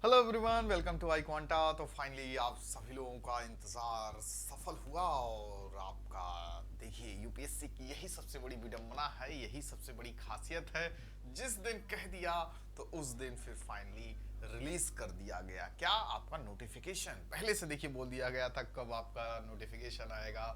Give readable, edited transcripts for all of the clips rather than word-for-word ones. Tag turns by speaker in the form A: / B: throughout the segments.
A: Hello everyone, welcome to iQuanta. तो finally आप सभी लोगों का इंतजार सफल हुआ और आपका देखिए यूपीएससी की यही सबसे बड़ी विडंबना है, यही सबसे बड़ी खासियत है। जिस दिन कह दिया तो उस दिन फिर फाइनली रिलीज कर दिया गया। क्या आपका नोटिफिकेशन पहले से देखिए बोल दिया गया था कब आपका नोटिफिकेशन आएगा,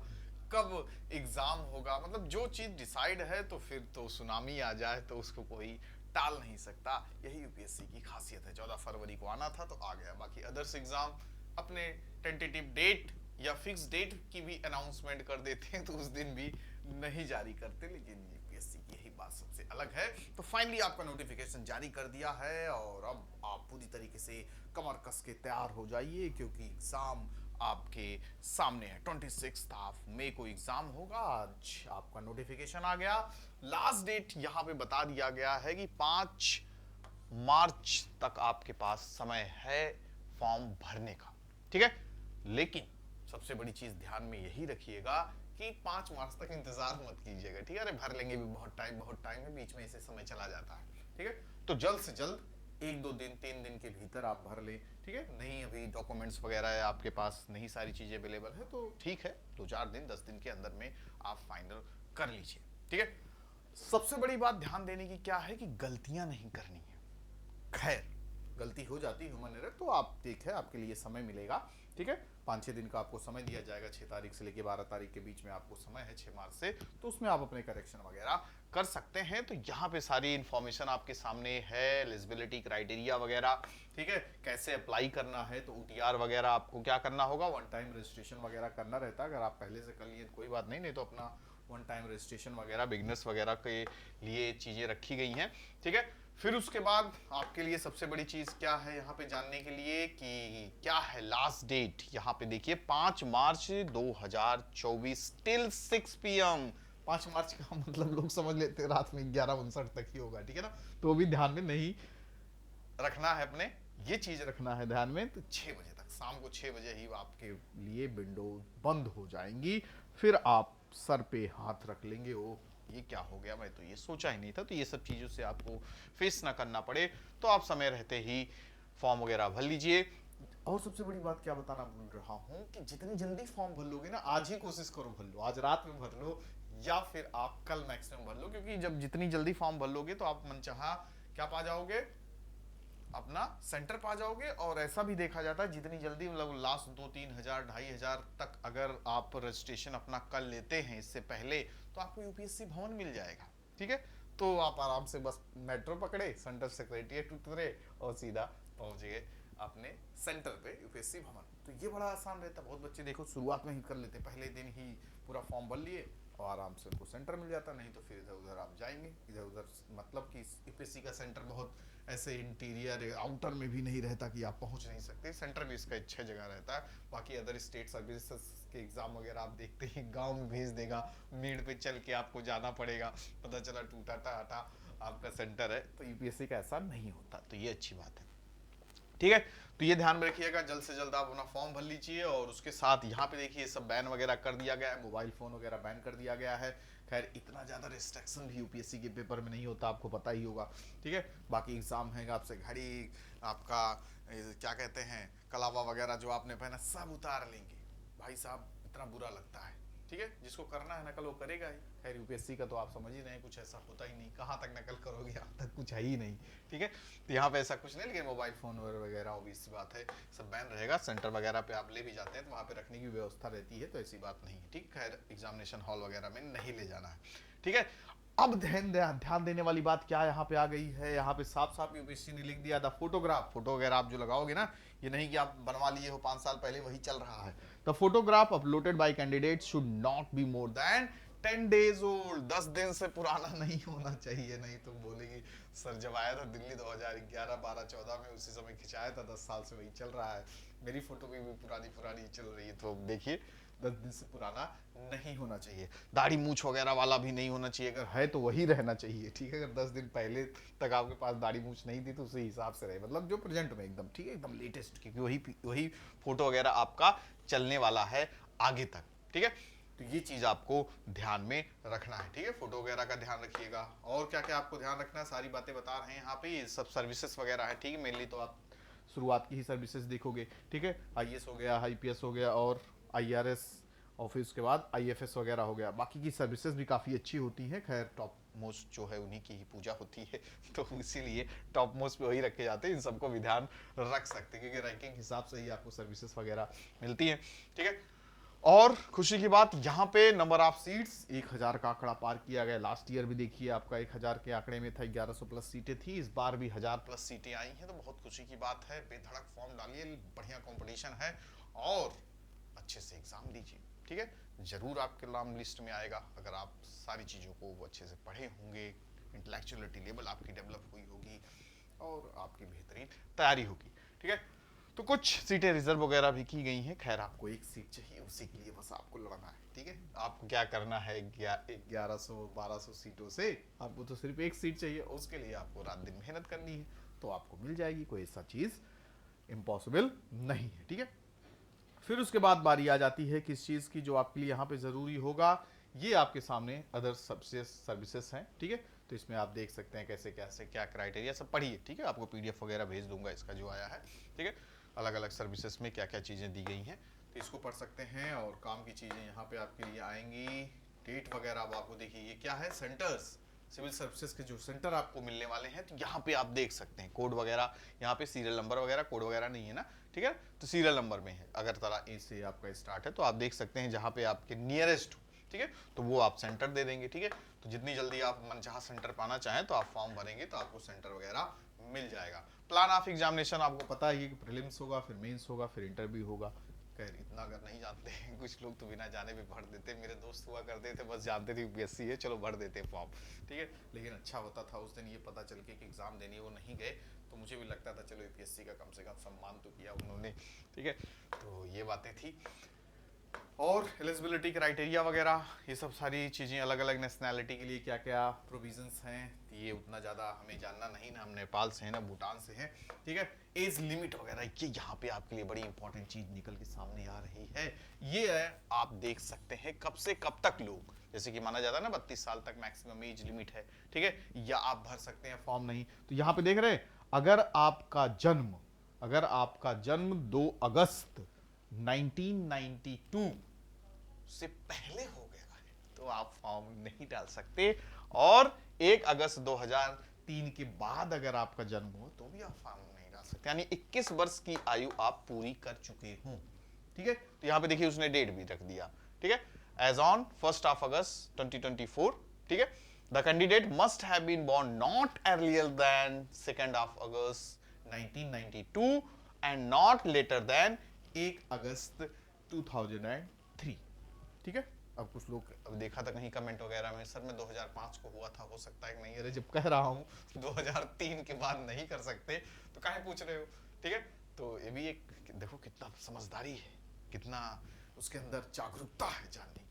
A: कब एग्जाम होगा। मतलब जो चीज डिसाइड है तो फिर तो सुनामी आ जाए तो उसको कोई टाल नहीं सकता। यही यूपीएससी की खासियत है। 14 फरवरी को आना था तो आ गया। बाकी अदर्स एग्जाम अपने टेंटेटिव डेट या फिक्स डेट की भी अनाउंसमेंट कर देते हैं तो उस दिन भी नहीं जारी करते, लेकिन यूपीएससी की यही बात सबसे अलग है। तो फाइनली आपका नोटिफिकेशन जारी कर दिया है और अब आप पूरी तरीके से कमर कस के तैयार हो जाइए, क्योंकि एग्जाम आपके सामने है। 26 मई को एग्जाम होगा। आज आपका नोटिफिकेशन आ गया। लास्ट डेट यहाँ पे बता दिया गया है कि 5 मार्च तक आपके पास समय है फॉर्म भरने का। ठीक है, लेकिन सबसे बड़ी चीज ध्यान में यही रखिएगा कि 5 मार्च तक इंतजार मत कीजिएगा। ठीक है, अरे भर लेंगे भी, बहुत टाइम है, बीच में इसे समय चला जाता है। ठीक है, तो जल्द से जल्द 1 2 दिन 3 दिन के भीतर आप भर लें। ठीक है, नहीं अभी डॉक्यूमेंट्स वगैरह है आपके पास, नहीं सारी चीजें अवेलेबल है तो ठीक है, 2 4 दिन 10 दिन के अंदर में आप फाइनल कर लीजिए। ठीक है, सबसे बड़ी बात ध्यान देने की क्या है कि गलतियां नहीं करनी है। खैर, गलती हो जाती ह्यूमन एरर, तो आप ठीक है, आपके लिए समय मिलेगा। ठीक है, 5 6 दिन का आपको समय दिया जाएगा। 6 तारीख से लेकर 12 तारीख के बीच में आपको समय है, 6 मार्च से। तो उसमें आप अपने करेक्शन वगैरह कर सकते हैं। तो यहाँ पे सारी इंफॉर्मेशन आपके सामने है, एलिजिबिलिटी क्राइटेरिया वगैरह। ठीक है, कैसे अप्लाई करना है, तो ऊटीआर वगैरह आपको क्या करना होगा, वन टाइम रजिस्ट्रेशन वगैरह करना रहता है। अगर आप पहले से कर लिए कोई बात नहीं, नहीं तो अपना वन टाइम रजिस्ट्रेशन वगैरह बिगनर्स वगैरह के लिए चीज़ें रखी गई हैं। ठीक है, फिर उसके बाद आपके लिए सबसे बड़ी चीज क्या है यहाँ पे जानने के लिए कि क्या है लास्ट डेट। यहाँ पे देखिए 5 मार्च 2024 टिल 6 PM। 5 मार्च का मतलब लोग समझ लेते हैं रात में 11:59 तक ही होगा। ठीक है ना, तो वो भी ध्यान में नहीं रखना है अपने, ये चीज रखना है ध्यान में। तो 6 बजे तक, शाम को 6 बजे ही आपके लिए विंडो बंद हो जाएंगी। फिर आप सर पे हाथ रख लेंगे, ओ ये क्या हो गया, मैं तो ये सोचा ही नहीं था। तो ये सब चीजों से आपको फेस ना करना पड़े तो आप समय रहते ही फॉर्म वगैरह भर लीजिए। और सबसे बड़ी बात क्या बताना भूल रहा हूं कि जितनी जल्दी फॉर्म भर लोगे ना, आज ही कोशिश करो भर लो, आज रात में भर लो या फिर आप कल मैक्सिमम भर लो। क्योंकि जब जितनी जल्दी फॉर्म भर लोगे तो आप मनचाहा क्या पा जाओगे, अपना सेंटर पा जाओगे। और ऐसा भी देखा जाता है जितनी जल्दी मतलब लास्ट 2 3 हजार 2.5 हजार तक अगर आप रजिस्ट्रेशन अपना कर लेते हैं इससे पहले, तो आपको यूपीएससी भवन मिल जाएगा। ठीक है, तो आप आराम से बस मेट्रो पकड़े, सेंट्रल सेक्रेटरिएट उतरे और सीधा पहुंच गए अपने सेंटर पे, यूपीएससी भवन। तो ये बड़ा आसान रहता है। बहुत बच्चे देखो शुरुआत में ही कर लेते, पहले दिन ही पूरा फॉर्म भर लिए और आराम से उनको सेंटर मिल जाता। नहीं तो फिर इधर उधर आप जाएंगे, इधर उधर। मतलब कि यूपीएससी का सेंटर बहुत ऐसे इंटीरियर आउटर में भी नहीं रहता कि आप पहुंच नहीं सकते। सेंटर भी इसका अच्छी जगह रहता है। बाकी अदर स्टेट सर्विसेज के एग्जाम वगैरह आप देखते हैं गांव में भेज देगा, मेड़ पे चल के आपको जाना पड़ेगा, पता चला टूटा टाटा आपका सेंटर है। तो यूपीएससी का ऐसा नहीं होता, तो ये अच्छी बात है। ठीक है, तो ये ध्यान में रखिएगा, जल्द से जल्द आप अपना फॉर्म भर लीजिए। और उसके साथ यहाँ पे देखिए सब बैन वगैरह कर दिया गया है, मोबाइल फोन वगैरह बैन कर दिया गया है। खैर इतना ज्यादा रिस्ट्रिक्शन भी यूपीएससी के पेपर में नहीं होता, आपको पता ही होगा। ठीक है, बाकी एग्जाम है, आपसे घड़ी, आपका क्या कहते हैं कलावा वगैरह जो आपने पहना सब उतार लेंगे। भाई साहब इतना बुरा लगता है। ठीक है, जिसको करना है नकल वो करेगा ही। खैर यूपीएससी का तो आप समझ ही रहे हैं, कुछ ऐसा होता ही नहीं, कहाँ तक नकल करोगे, यहाँ तक कुछ है ही नहीं। ठीक है, तो यहाँ पे ऐसा कुछ नहीं, लेकिन मोबाइल फोन वगैरह ऑब्वियस सी बात है सब बैन रहेगा। सेंटर वगैरह पे आप ले भी जाते हैं तो वहाँ पे रखने की व्यवस्था रहती है, तो ऐसी बात नहीं है। ठीक, खैर एग्जामिनेशन हॉल वगैरह में नहीं ले जाना है। ठीक है, अब ध्यान देने वाली बात क्या यहाँ पे आ गई है, यहाँ पे साफ साफ यूपीएससी ने लिख दिया था फोटोग्राफ। फोटो वगैरह आप जो लगाओगे ना, ये नहीं कि आप बनवा लिए हो 5 साल पहले वही चल रहा है। The photograph uploaded bye candidate should not be more than 10 days old. 10 दिन से पुराना नहीं होना चाहिए, नहीं तो बोलेगी सर जब आया था दिल्ली 2011 12 14 में उसी समय खिंचाया था, 10 साल से वही चल रहा है। मेरी फोटो भी पुरानी पुरानी चल रही है। तो देखिए 10 दिन से पुराना नहीं होना चाहिए। दाढ़ी मूछ वगैरह वाला भी नहीं होना चाहिए, अगर है तो वही रहना चाहिए। ठीक है, अगर 10 दिन पहले तक आपके पास दाढ़ी मूछ नहीं थी तो उसी हिसाब से रहे, मतलब जो प्रेजेंट में एकदम ठीक है, एकदम लेटेस्ट, क्योंकि वही फोटो वगैरह आपका चलने वाला है आगे तक। ठीक है, तो ये चीज आपको ध्यान में रखना है। ठीक है, फोटो वगैरह का ध्यान रखिएगा। और क्या क्या आपको ध्यान रखना है सारी बातें बता रहे हैं यहाँ पे, ये सब सर्विसेज वगैरह है। ठीक है, मेनली तो आप शुरुआत की ही सर्विसेज देखोगे, ठीक है। आईएएस हो गया, आईपीएस हो गया, और आईआरएस, और फिर उसके बाद आईएफएस वगैरह हो गया। बाकी की सर्विसेज भी काफ़ी अच्छी होती हैं। खैर टॉप मोस्ट जो है उन्हीं की ही पूजा होती है, तो इसीलिए टॉप मोस्ट पे वही रखे जाते हैं। इन सबको भी ध्यान रख सकते हैं, क्योंकि रैंकिंग हिसाब से ही आपको सर्विसेज वगैरह मिलती हैं, ठीक है। और खुशी की बात, यहाँ पे नंबर ऑफ सीट्स 1000 का आंकड़ा पार किया गया। लास्ट ईयर भी देखिए आपका 1000 के आंकड़े में था, 1100 प्लस सीटें थी। इस बार भी 1000 प्लस सीटें आई हैं, तो बहुत खुशी की बात है। बेधड़क फॉर्म डालिए, बढ़िया कंपटीशन है, और अच्छे से एग्जाम दीजिए, ठीक है। जरूर आपके नाम लिस्ट में आएगा, अगर आप सारी चीज़ों को अच्छे से पढ़े होंगे, इंटेलेक्चुअलिटी लेवल आपकी डेवलप हुई होगी, और आपकी बेहतरीन तैयारी होगी, ठीक है। तो कुछ सीटें रिजर्व वगैरह भी की गई हैं। खैर आपको एक सीट चाहिए, उसी के लिए बस आपको लड़ना है, ठीक है। आपको क्या करना है, 1100-1200 सीटों से आपको तो सिर्फ एक सीट चाहिए, उसके लिए आपको रात दिन मेहनत करनी है, तो आपको मिल जाएगी। कोई ऐसा चीज़ इम्पॉसिबल नहीं है, ठीक है। फिर उसके बाद बारी आ जाती है किस चीज़ की, जो आपके लिए यहाँ पे ज़रूरी होगा। ये आपके सामने अदर सर्विसेज हैं, ठीक है। तो इसमें आप देख सकते हैं कैसे कैसे क्या क्राइटेरिया, सब पढ़िए, ठीक है। आपको पीडीएफ वगैरह भेज दूंगा इसका जो आया है, ठीक है। अलग अलग सर्विसेज में क्या क्या चीज़ें दी गई हैं, तो इसको पढ़ सकते हैं। और काम की चीज़ें यहाँ पे आपके लिए आएंगी, डेट वगैरह। अब आपको देखिए ये क्या है, सेंटर्स, सिविल सर्विसेज के जो सेंटर आपको मिलने वाले हैं, तो यहाँ पे आप देख सकते हैं कोड वगैरह। यहाँ पे सीरियल नंबर वगैरह, कोड वगैरह नहीं है ना, ठीक है। तो सीरियल नंबर में है, अगरतला ए से आपका स्टार्ट है, तो आप देख सकते हैं जहाँ पे आपके नियरेस्ट, ठीक है, तो वो आप सेंटर दे देंगे, ठीक है। तो जितनी जल्दी आप मनचाहा सेंटर पाना चाहें तो आप फॉर्म भरेंगे, तो आपको सेंटर वगैरह मिल जाएगा। प्लान ऑफ एग्जामिनेशन आपको पता ही है कि प्रीलिम्स होगा, फिर मेंस होगा, फिर इंटरव्यू होगा। खैर इतना अगर नहीं जानते हैं कुछ लोग, तो बिना जाने भी भर देते। मेरे दोस्त हुआ करते थे, बस जानते थे यूपीएससी है, चलो भर देते फॉर्म, ठीक है। लेकिन अच्छा होता था उस दिन ये पता चल के कि एग्जाम देने वो नहीं गए, तो मुझे भी लगता था चलो यूपीएससी का कम से कम सम्मान तो किया उन्होंने, ठीक है। तो ये बातें थी। और एलिजिबिलिटी क्राइटेरिया वगैरह, ये सब सारी चीज़ें, अलग अलग नेशनैलिटी के लिए क्या क्या प्रोविजंस हैं, ये उतना ज़्यादा हमें जानना नहीं ना। हम नेपाल से हैं ना भूटान से हैं, ठीक है। एज लिमिट वगैरह, ये यहाँ पे आपके लिए बड़ी इंपॉर्टेंट चीज़ निकल के सामने आ रही है। ये है, आप देख सकते हैं कब से कब तक लोग, जैसे कि माना जाता है ना 32 साल तक मैक्सिमम एज लिमिट है, ठीक है, या आप भर सकते हैं फॉर्म। नहीं तो यहाँ पे देख रहे हैं, अगर आपका जन्म 2 अगस्त 1992 से पहले हो गया है, तो आप फॉर्म नहीं डाल सकते। और 1 अगस्त 2003 के बाद अगर आपका जन्म हो तो भी आप फॉर्म नहीं डाल सकते, यानी 21 वर्ष की आयु आप पूरी कर चुके हो, ठीक है। तो यहां पे देखिए उसने डेट भी रख दिया, ठीक है, एज ऑन 1 अगस्त 2024, ठीक है। The candidate must have been born not earlier than 2 August 1992 and not later than 1 August 2003, ठीक है। अब कुछ लोग, अब देखा था कहीं कमेंट वगैरह में, सर मैं 2005 को हुआ था, हो सकता है कि नहीं। अरे जब कह रहा हूँ 2003 के बाद नहीं कर सकते, तो काहे पूछ रहे हो, ठीक है। तो ये भी एक, देखो कितना समझदारी है, कितना उसके अंदर जागरूकता है जानने की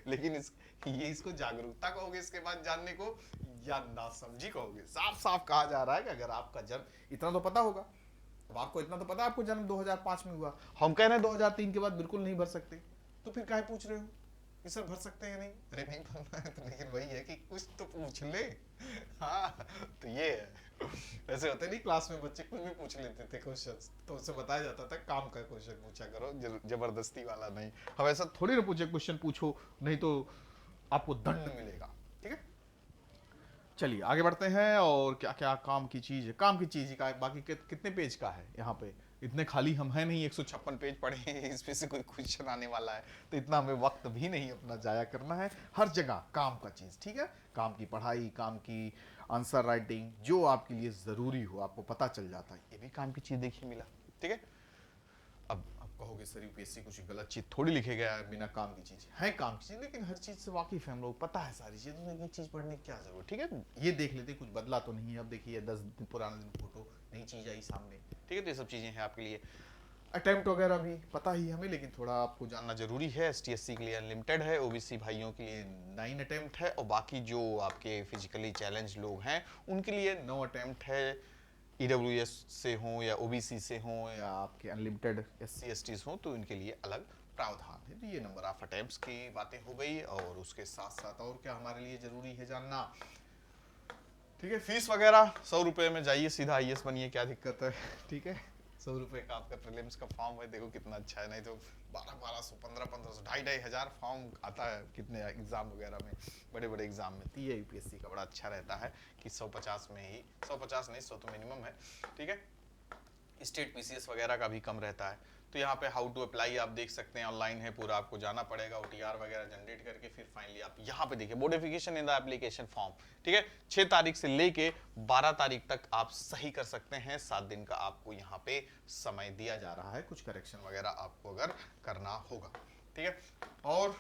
A: लेकिन ये इसको जागरूकता कहोगे इसके बाद जानने को, या नासमझी कहोगे। साफ साफ कहा जा रहा है कि अगर आपका जन्म, इतना तो पता होगा, अब आपको इतना तो पता है आपको जन्म 2005 में हुआ, हम कह रहे हैं 2003 के बाद बिल्कुल नहीं भर सकते, तो फिर काहे पूछ रहे हो कि सर भर सकते हैं नहीं। अरे नहीं भरना है तो, लेकिन वही है कि कुछ तो पूछ ले। हाँ तो ये है, ऐसे होते नहीं, क्लास में बच्चे कुछ भी पूछ लेते थे क्वेश्चन, तो उससे बताया जाता था काम का क्वेश्चन पूछा करो, जबरदस्ती वाला नहीं। हम ऐसा थोड़ी ना पूछे, क्वेश्चन पूछो नहीं तो आपको दंड मिलेगा, ठीक है। चलिए आगे बढ़ते हैं। और क्या क्या काम की चीज है, काम की चीज ही का बाकी कितने पेज का है यहाँ पे, इतने खाली हम है नहीं, 156 पेज पढ़े हैं, इसमें से कोई क्वेश्चन आने वाला है, तो इतना हमें वक्त भी नहीं अपना जाया करना है। हर जगह काम का चीज, ठीक है, काम की पढ़ाई, काम की आंसर राइटिंग, जो आपके लिए जरूरी हो आपको पता चल जाता है, ये भी काम की चीज देखिए मिला, ठीक है। अब कहोगे सर यूपीएससी कुछ गलत चीज थोड़ी लिखे गया है, बिना काम की चीज है, काम की चीज, लेकिन हर चीज से वाकिफ है हम लोग, पता है सारी चीज, तो चीज पढ़ने की क्या जरूरत, ठीक है। ये देख लेते कुछ बदला तो नहीं है। अब देखिए 10 दिन पुराना दिन फोटो, नई चीज आई सामने, ठीक है। तो ये सब चीजें हैं आपके लिए। अटेम्प्ट वगैरह भी पता ही हमें, लेकिन थोड़ा आपको जानना जरूरी है। एसटीएससी के लिए अनलिमिटेड है, ओबीसी भाइयों के लिए 9 अटेम्प्ट है, और बाकी जो आपके फिजिकली चैलेंज लोग हैं उनके लिए 9 अटेम्प्ट है। ईडब्ल्यूएस से हों या ओबीसी से हों या आपके अनलिमिटेड एससी एसटीज हों, तो इनके लिए अलग प्रावधान है। तो ये नंबर ऑफ अटेम्प्ट्स की बातें हो गई, और उसके साथ साथ और क्या हमारे लिए जरूरी है जानना, ठीक है। फीस वगैरह 100 रुपये में जाइए सीधा आईएएस बनिए, क्या दिक्कत है, ठीक है। 100 रुपए का आपका प्रीलिम्स का फॉर्म है, देखो कितना अच्छा है। नहीं तो 1200 1500 2,500 फॉर्म आता है कितने एग्जाम वगैरह में, बड़े बड़े एग्जाम में। तो ये यूपीएससी का बड़ा अच्छा रहता है कि 150 में ही, 150 नहीं 100 तो मिनिमम है, ठीक है। स्टेट पीसीएस वगैरह का भी कम रहता है। तो यहाँ पे हाउ टू अप्लाई आप देख सकते हैं, ऑनलाइन है पूरा, आपको जाना पड़ेगा ओटीआर वगैरह जनरेट करके, फिर फाइनली आप यहाँ पे देखिए modification in the application form, ठीक है। 6 तारीख से लेके 12 तारीख तक आप सही कर सकते हैं, 7 दिन का आपको यहाँ पे समय दिया जा रहा है, कुछ करेक्शन वगैरह आपको अगर करना होगा, ठीक है। और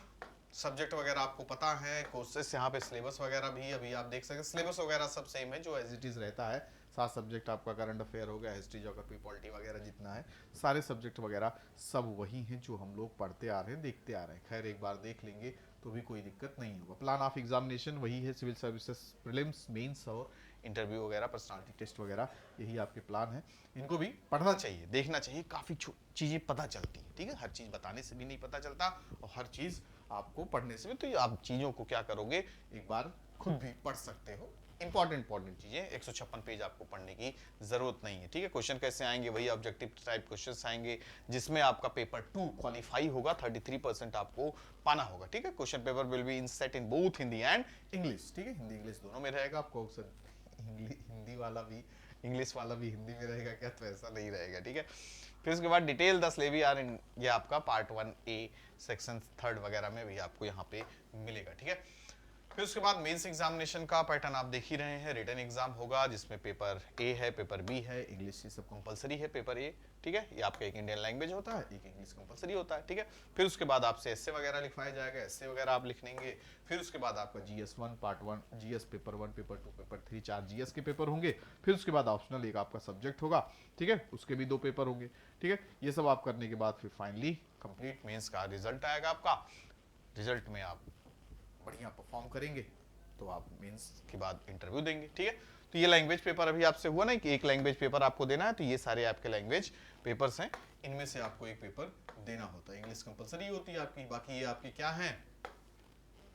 A: सब्जेक्ट वगैरह आपको पता है, कोर्सेस यहाँ पे सिलेबस वगैरह भी अभी आप देख सकते हैं, सिलेबस वगैरह सब सेम है जो एज इट इज रहता है। 7 सब्जेक्ट आपका करंट अफेयर हो गया, हिस्ट्री ज्योग्राफी पॉलिटी वगैरह जितना है, सारे सब्जेक्ट वगैरह सब वही हैं जो हम लोग पढ़ते आ रहे हैं, देखते आ रहे हैं। खैर एक बार देख लेंगे तो भी कोई दिक्कत नहीं होगा। प्लान ऑफ एग्जामिनेशन वही है, सिविल सर्विसेज प्रीलिम्स, मेंस और इंटरव्यू वगैरह, पर्सनालिटी टेस्ट वगैरह, यही आपके प्लान है। इनको भी पढ़ना चाहिए, देखना चाहिए, काफ़ी चीज़ें पता चलती हैं, ठीक है। हर चीज़ बताने से भी नहीं पता चलता और हर चीज़ आपको पढ़ने से भी। तो आप चीज़ों को क्या करोगे, एक बार खुद भी पढ़ सकते हो। इंपॉर्टेंट चीजें, 156 पेज आपको पढ़ने की जरूरत नहीं है, ठीक है। क्वेश्चन कैसे आएंगे, वही ऑब्जेक्टिव टाइप क्वेश्चंस आएंगे, जिसमें आपका पेपर 2 क्वालिफाई होगा, 33% आपको पाना होगा, ठीक है। Question paper will be in set in both Hindi and English, ठीक है। हिंदी इंग्लिश दोनों में रहेगा। आपको हिंदी वाला भी इंग्लिश वाला भी हिंदी में रहेगा क्या, तो ऐसा नहीं रहेगा, ठीक है। फिर उसके बाद डिटेल 10 लेवी आर इन, ये आपका पार्ट 1A सेक्शन 3 वगैरह में भी आपको यहाँ पे मिलेगा, ठीक है। फिर उसके बाद मेंस एग्जामिनेशन का पैटर्न आप देख ही रहे हैं, रिटन एग्जाम होगा जिसमें पेपर ए है, पेपर बी है, इंग्लिश ये सब कंपलसरी है, पेपर ए, ठीक है। ये आपका एक इंडियन लैंग्वेज होता है, एक इंग्लिश कंपलसरी होता है, ठीक है। फिर उसके बाद आपसे एस्से वगैरह लिखवाया जाएगा, एस्से वगैरह आप लिख लेंगे। फिर उसके बाद आपका GS1 part 1, GS paper 1, paper 2, paper 3, 4 GS के पेपर होंगे। फिर उसके बाद ऑप्शनल एक आपका सब्जेक्ट होगा, ठीक है, उसके भी 2 पेपर होंगे, ठीक है। ये सब आप करने के बाद फिर फाइनली कंप्लीट मेंस का रिजल्ट आएगा आपका। रिजल्ट में आप बढ़िया परफॉर्म करेंगे तो आप मेंस के बाद इंटरव्यू देंगे, ठीक है। तो ये लैंग्वेज पेपर अभी आपसे हुआ ना कि एक लैंग्वेज पेपर आपको देना है, तो ये सारे आपके लैंग्वेज पेपर्स हैं, इनमें से आपको एक पेपर देना होता है। इंग्लिश कंपलसरी होती है आपकी, बाकी ये आपके क्या हैं,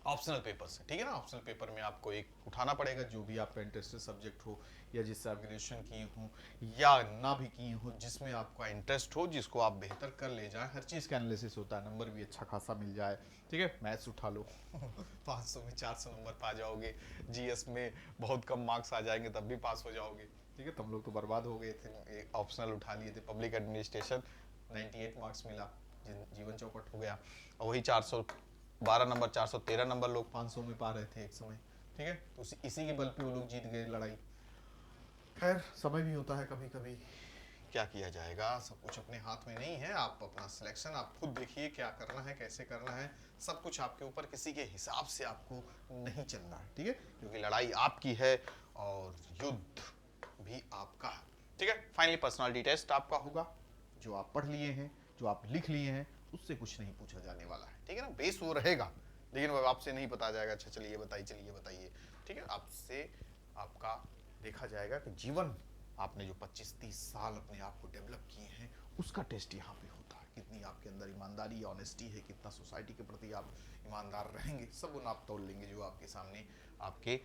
A: ऑप्शनल पेपर्स है, ठीक है ना। ऑप्शनल पेपर में आपको एक उठाना पड़ेगा, जो भी आपका इंटरेस्टेड सब्जेक्ट हो, या जिससे आप ग्रेजुएशन किए हो या ना भी किए हो, जिसमें आपका इंटरेस्ट हो, जिसको आप बेहतर कर ले जाए। हर चीज़ का एनालिसिस होता है, नंबर भी अच्छा खासा मिल जाए, ठीक है। मैथ्स उठा लो 500 में 400 नंबर पा जाओगे, जीएस में बहुत कम मार्क्स आ जाएंगे तब भी पास हो जाओगे, ठीक है। तुम लोग तो बर्बाद हो गए थे, ऑप्शनल उठा लिए थे, पब्लिक एडमिनिस्ट्रेशन 98 मार्क्स मिला, जीवन चौपट हो गया। और वही 412 नंबर, 413 नंबर लोग 500 में पा रहे थे एक समय, ठीक है। तो इसी के बल पे वो लोग जीत गए लड़ाई। खैर समय भी होता है कभी कभी, क्या किया जाएगा, सब कुछ अपने हाथ में नहीं है। आप अपना सिलेक्शन आप खुद देखिए, क्या करना है, कैसे करना है, सब कुछ आपके ऊपर, किसी के हिसाब से आपको नहीं चलना है, ठीक है। क्योंकि लड़ाई आपकी है और युद्ध भी आपका है, ठीक है। फाइनली पर्सनालिटी टेस्ट आपका होगा, जो आप पढ़ लिए हैं, जो आप लिख लिए हैं, उससे कुछ नहीं पूछा जाने वाला है, ठीक है ना। बेस वो रहेगा, लेकिन वो आपसे नहीं बताया जाएगा, अच्छा चलिए बताइए, ठीक है। आपसे आपका देखा जाएगा कि जीवन आपने जो 25-30 साल अपने आप को डेवलप किए हैं, उसका टेस्ट यहाँ पे होता है। कितनी आपके अंदर ईमानदारी, ऑनेस्टी है, कितना सोसाइटी के प्रति आप ईमानदार रहेंगे, सब उन आप तोड़ लेंगे जो आपके सामने आपके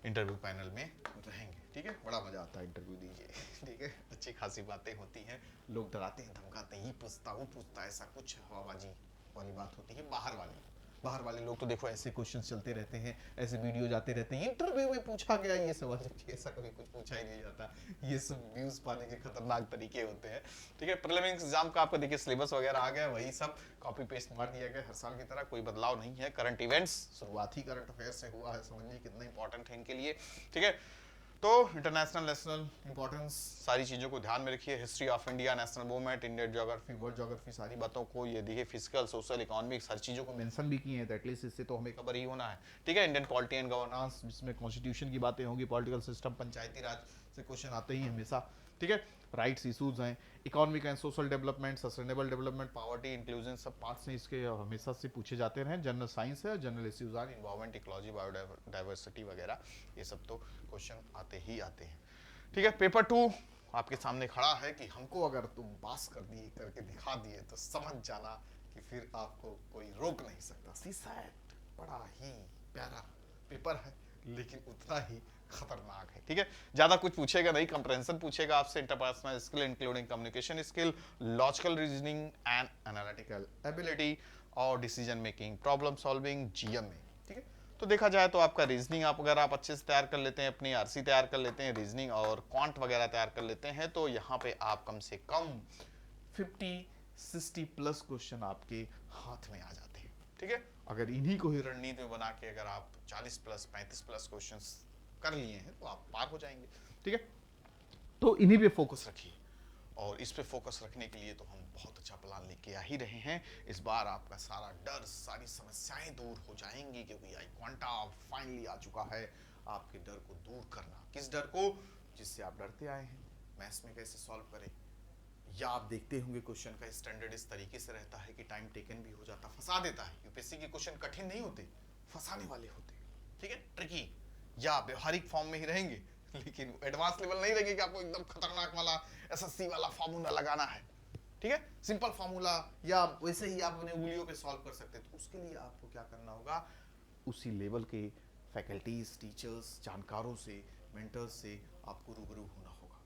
A: इंटरव्यू पैनल में रहेंगे, ठीक है। बड़ा मजा आता है, इंटरव्यू दीजिए, ठीक है। अच्छी खासी बातें होती हैं, लोग डराते हैं, धमकाते हैं, ये पूछता वो पूछता, ऐसा कुछ हवाबाजी वाली बात होती है। बाहर वाले लोग तो देखो ऐसे क्वेश्चन चलते रहते हैं, ऐसे वीडियो जाते रहते हैं, इंटरव्यू में पूछा गया ये सवाल, जबकि ऐसा कभी कुछ पूछा ही नहीं जाता। ये सब व्यूज पाने के खतरनाक तरीके होते हैं, ठीक है। प्रीलिम्स एग्जाम का आपको देखिए सिलेबस वगैरह आ गया, वही सब कॉपी पेस्ट मार दिया गया, हर साल की तरह कोई बदलाव नहीं है। करंट इवेंट्स शुरुआत ही करंट अफेयर से हुआ है, समझिए कितना इंपॉर्टेंट है इनके लिए, ठीक है। तो इंटरनेशनल नेशनल इंपॉर्टेंस सारी चीज़ों को ध्यान में रखिए। History of India, national movement, Indian geography, world geography, सारी बातों को ये देखिए, फिजिकल, सोशल, इकोनॉमिक, हर चीज़ों को मेंशन भी किए हैं, तो एटलीस्ट इससे तो हमें खबर ही होना है, ठीक है। इंडियन पॉलिटी एंड गवर्नेंस, जिसमें कॉन्स्टिट्यूशन की बातें होंगी, पॉलिटिकल सिस्टम, पंचायती राज से क्वेश्चन आते ही हमेशा, ठीक है। राइट्स इशूज हैं, economic and social development, sustainable development, poverty, inclusion, सब पार्ट्स हैं इसके, हमेशा से पूछे जाते रहे। जनरल साइंस है, general issues are environment, ecology, biodiversity वगैरह, ये सब तो क्वेश्चन आते ही आते हैं, ठीक है। पेपर 2 आपके सामने खड़ा है कि हमको अगर तुम पास कर दिए, करके दिखा दिए, तो समझ जाना कि फिर आपको कोई रोक नहीं सकता। सीसैट बड़ा ही प्यारा पेपर है, लेकिन उतना ही खतरनाक है। ठीक है, ज्यादा कुछ पूछेगा नहीं, कंप्रेhension पूछेगा आपसे, interpersonal skill including communication skill, logical reasoning and analytical ability और decision making, problem solving, GM में। ठीक है, तो देखा जाए तो आपका रीजनिंग आप अगर आप अच्छे से तैयार कर लेते हैं, अपनी आरसी तैयार कर लेते हैं, रीजनिंग और क्वांट वगैरह तैयार कर लेते हैं, तो यहाँ पे आप कम से कम 50-60 प्लस क्वेश्चन आपके हाथ में आ जाते हैं। ठीक है, अगर इन्हीं को ही रणनीति में बना के अगर आप 40 प्लस 35 प्लस क्वेश्चंस कर लिए हैं तो आप पार हो जाएंगे। ठीक है, तो इन्हीं पे फोकस रखिए, और इस पे फोकस रखने के लिए तो हम बहुत अच्छा प्लान लेके आ ही रहे हैं। इस बार आपका सारा डर, सारी समस्याएं दूर हो जाएंगी, क्योंकि आई क्वांटा फाइनली आ चुका है आपके डर को दूर करना। किस डर को? जिससे आप डरते आए हैं, मैथ्स में कैसे सॉल्व करें, या आप देखते होंगे क्वेश्चन का स्टैंडर्ड इस तरीके से रहता है कि टाइम टेकन भी हो जाता, फंसा देता है। यूपीएससी के क्वेश्चन कठिन नहीं होते, फंसाने वाले होते। ठीक है, ट्रिकी या व्यवहारिक फॉर्म में ही रहेंगे, लेकिन एडवांस लेवल नहीं रहेंगे कि आपको एकदम खतरनाक वाला एसएससी वाला फार्मूला लगाना है। ठीक है, सिंपल फार्मूला या वैसे ही आप अपने उंगलियों पे सॉल्व कर सकते हैं। तो उसके लिए आपको क्या करना होगा, उसी लेवल के फैकल्टीज, टीचर्स, जानकारों से, मेंटर्स से आपको रूबरू होना होगा।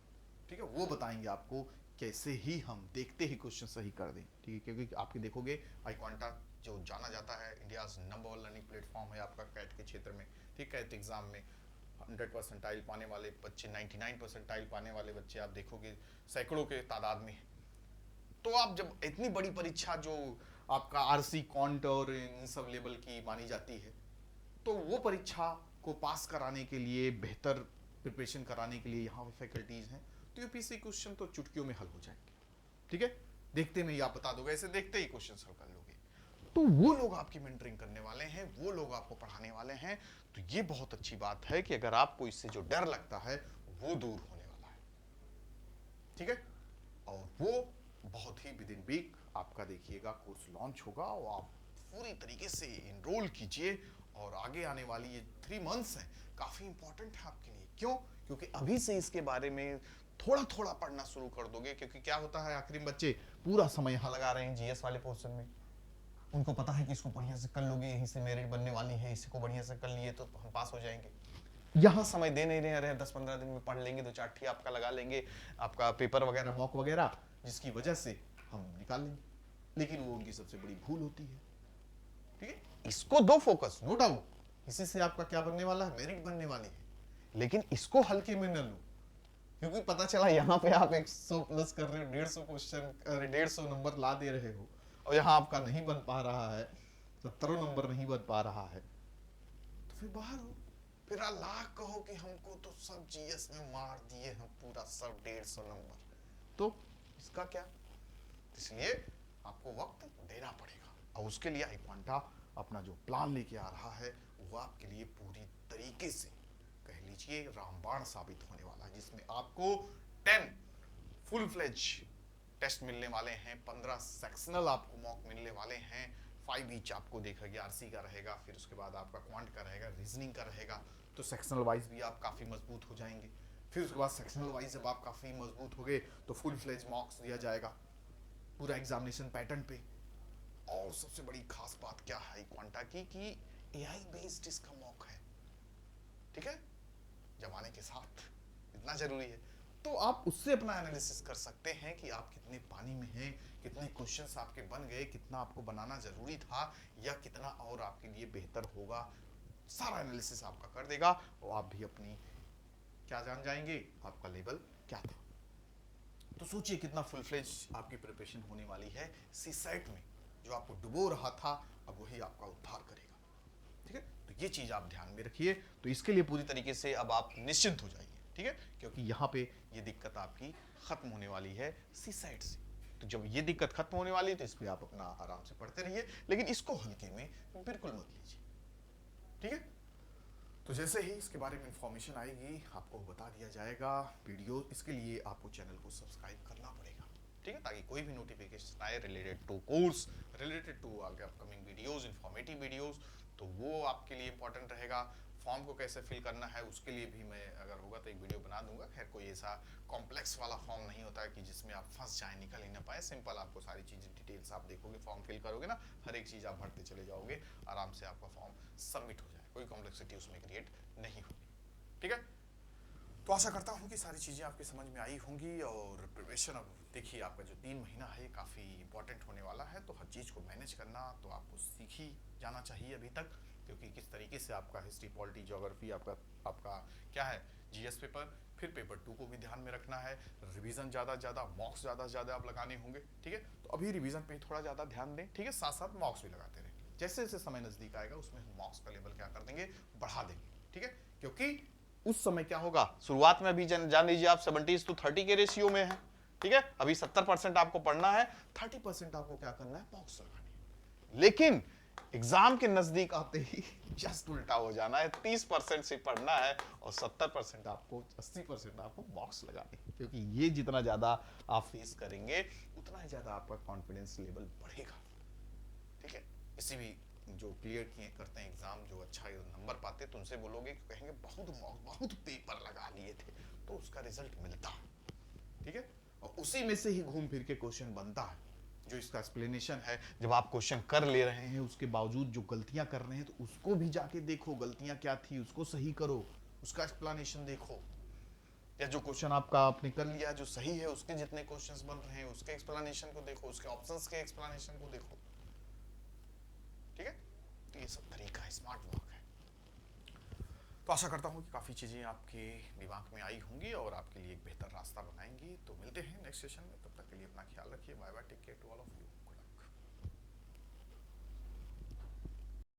A: ठीक है, वो बताएंगे आपको कैसे ही हम देखते ही क्वेश्चन सही कर दें। ठीक है, क्योंकि आपके देखोगे आई क्वांटा जो जाना जाता है इंडिया नंबर 1 लर्निंग प्लेटफॉर्म है आपका कैट के क्षेत्र में। ठीक, कैट एग्जाम में 100% पाने वाले बच्चे, 99% पाने वाले बच्चे आप देखोगे सैकड़ों के तादाद में। तो आप जब इतनी बड़ी परीक्षा जो आपका आरसी, क्वांट और इन सब लेवल की मानी जाती है, तो वो परीक्षा को पास कराने के लिए, बेहतर प्रिपरेशन कराने के लिए यहाँ पे फैकल्टीज हैं। तो यूपीएससी क्वेश्चन तो चुटकियों में हल हो जाएंगे। ठीक है, देखते में ही आप बता दोगे, ऐसे देखते ही क्वेश्चन हल कर लोगे। तो वो लोग आपकी मेंटरिंग करने वाले हैं, वो लोग आपको पढ़ाने वाले हैं। तो ये बहुत अच्छी बात है कि अगर आपको इससे जो डर लगता है वो दूर होने वाला है। ठीक है, और वो बहुत ही विद इन वीक आपका देखिएगा कोर्स लॉन्च होगा, और आप पूरी तरीके से इनरोल कीजिए। और आगे आने वाली ये 3 मंथ्स हैं, काफी इंपॉर्टेंट है आपके लिए। क्यों? क्योंकि अभी से इसके बारे में थोड़ा थोड़ा पढ़ना शुरू कर दोगे। क्योंकि क्या होता है, आखिरी में बच्चे पूरा समय यहाँ लगा रहे हैं जीएस वाले पोर्शन में, उनको पता है कि इसको बढ़िया से कर लोगे, यहीं से मेरिट बनने वाली है, इसको बढ़िया से कर लिए तो हम पास हो जाएंगे। यहाँ समय दे नहीं रहे, 10-15 दिन में पढ़ लेंगे, 2-4 ठी आपका लगा लेंगे, आपका पेपर वगैरह, मॉक वगैरह, जिसकी वजह से हम निकाल लेंगे। लेकिन वो उनकी सबसे बड़ी भूल होती है। ठीक है, इसको दो फोकस, नो डाउट, इसी से आपका क्या बनने वाला है, मेरिट बनने वाली है। लेकिन इसको हल्के में न लो, क्योंकि पता चला यहाँ पे आप 100 प्लस कर रहे हो, 150 क्वेश्चन, 150 नंबर ला दे रहे हो, और यहाँ आपका नहीं बन पा रहा है, 70 नंबर नहीं बन पा रहा है, तो फिर बाहर हो। फिर अल्लाह कहो कि हमको तो सब जीएस में मार दिए हम, पूरा सब 150 नंबर, तो इसका क्या? इसलिए आपको वक्त देना पड़ेगा, और उसके लिए आई क्वांटा अपना जो प्लान लेके आ रहा है वो आपके लिए पूरी तरीके से, कह लीजिए, रामबाण साबित होने वाला है, जिसमें आपको 10 फुल फ्लेज टेस्ट मिलने वाले हैं, 15 सेक्शनल आपको मॉक मिलने वाले हैं, 5 ईच आपको देखेंगे, आरसी का रहेगा, फिर उसके बाद आपका क्वांट का रहेगा, रीजनिंग का रहेगा। तो सेक्शनल वाइज भी आप काफ़ी मजबूत हो जाएंगे। फिर उसके बाद सेक्शनल वाइज जब आप काफ़ी मजबूत हो गए तो फुल फ्लेज मॉक्स दिया जाएगा पूरा एग्जामिनेशन पैटर्न पे। और सबसे बड़ी खास बात क्या है क्वांटा की, कि एआई बेस्ड इसका मॉक है। ठीक है, जमाने के साथ इतना जरूरी है। तो आप उससे अपना एनालिसिस कर सकते हैं कि आप कितने पानी में हैं, कितने क्वेश्चंस आपके बन गए, कितना आपको बनाना जरूरी था, या कितना और आपके लिए बेहतर होगा। सारा एनालिसिस आपका कर देगा, और आप भी अपनी क्या जान जाएंगे, आपका लेवल क्या था। तो सोचिए कितना फुल फ्लेज आपकी प्रिपरेशन होने वाली है। सीसेट में जो आपको डुबो रहा था, अब वही आपका उद्धार करेगा। ठीक है, तो ये चीज आप ध्यान में रखिए। तो इसके लिए पूरी तरीके से अब आप निश्चिंत हो जाइए। ठीक है, क्योंकि यहाँ पे ये दिक्कत आपकी खत्म होने वाली है सीसेट से। तो जब ये दिक्कत खत्म होने वाली है तो इस पर आप अपना आराम से पढ़ते रहिए, लेकिन इसको हल्के में बिल्कुल मत लीजिए। ठीक है, तो जैसे ही इसके बारे में इंफॉर्मेशन आएगी आपको बता दिया जाएगा वीडियो। इसके लिए आपको चैनल को सब्सक्राइब करना पड़ेगा। ठीक है, ताकि कोई भी नोटिफिकेशन आए related to course, related to आगे अपकमिंग वीडियोस, इंफॉर्मेटिव वीडियोस, तो वो आपके लिए इंपॉर्टेंट रहेगा। फॉर्म को कैसे फिल करना है उसके लिए भी मैं अगर होगा तो एक वीडियो बना दूंगा। खैर कोई ऐसा कॉम्प्लेक्स वाला फॉर्म नहीं होता है कि जिसमें आप फंस जाएं, निकल ही ना पाए। सिंपल आपको सारी चीज़ें डिटेल्स आप देखोगे, फॉर्म फिल करोगे ना, हर एक चीज़ आप भरते चले जाओगे, आराम से आपका फॉर्म सबमिट हो जाए, कोई कॉम्प्लेक्सिटी उसमें क्रिएट नहीं होगी। ठीक है। तो आशा करता हूँ कि सारी चीज़ें आपकी समझ में आई होंगी और प्रिपरेशन अब देखिए आपका जो 3 महीना है काफ़ी इंपॉर्टेंट होने वाला है, तो हर चीज़ को मैनेज करना तो आपको सीख ही जाना चाहिए अभी तक, क्योंकि किस तरीके से आपका हिस्ट्री पॉलिटी ज्योग्राफी आपका आपका क्या है जीएस पेपर, फिर पेपर 2 को भी ध्यान में रखना है, रिवीजन ज़्यादा मॉक्स ज़्यादा आप लगाने होंगे, ठीक है। तो अभी रिवीजन पे थोड़ा ज़्यादा ध्यान दें, ठीक है, साथ साथ मॉक्स भी लगाते रहें। जैसे जैसे समय नज़दीक आएगा उसमें हम मॉक्स का लेवल क्या कर देंगे, बढ़ा देंगे, ठीक है। क्योंकि उस समय क्या होगा, शुरुआत में अभी जान लीजिए आप 70:30 के रेशियो में है, ठीक है। अभी 70% आपको पढ़ना है, 30% आपको क्या करना है, मॉक्स लगानी है। लेकिन एग्जाम के नजदीक आते ही जस्ट उल्टा हो जाना है, 30% से पढ़ना है और 70% आपको 80% आपको मॉक्स लगाने हैं, क्योंकि ये जितना ज्यादा आप फेस करेंगे उतना ही ज्यादा आपका कॉन्फिडेंस लेवल बढ़ेगा, ठीक है। इसी भी जो क्लियर किए करते हैं एग्जाम, जो अच्छा नंबर पाते तो उनसे बोलोगे, कहेंगे बहुत पेपर लगा लिए थे, तो उसका रिजल्ट मिलता है, ठीक है। और उसी में से ही घूम फिर के क्वेश्चन बनता है, जो इसका एक्सप्लेनेशन है। जब आप क्वेश्चन कर ले रहे हैं उसके बावजूद जो गलतियां कर रहे हैं, तो उसको भी जाके देखो गलतियां क्या थी, उसको सही करो, उसका एक्सप्लेनेशन देखो। या जो क्वेश्चन आपका आपने कर लिया जो सही है, उसके जितने क्वेश्चंस बन रहे हैं उसके एक्सप्लेनेशन को देखो, उसके ऑप्शंस के एक्सप्लेनेशन को देखो, ठीक है। तो ये सब तरीका स्मार्ट वर्क है। तो आशा करता हूँ कि काफ़ी चीज़ें आपके दिमाग में आई होंगी और आपके लिए एक बेहतर रास्ता बनाएंगी। तो मिलते हैं नेक्स्ट सेशन में, तब तक के लिए अपना ख्याल रखिए। Bye bye, take care to all of you.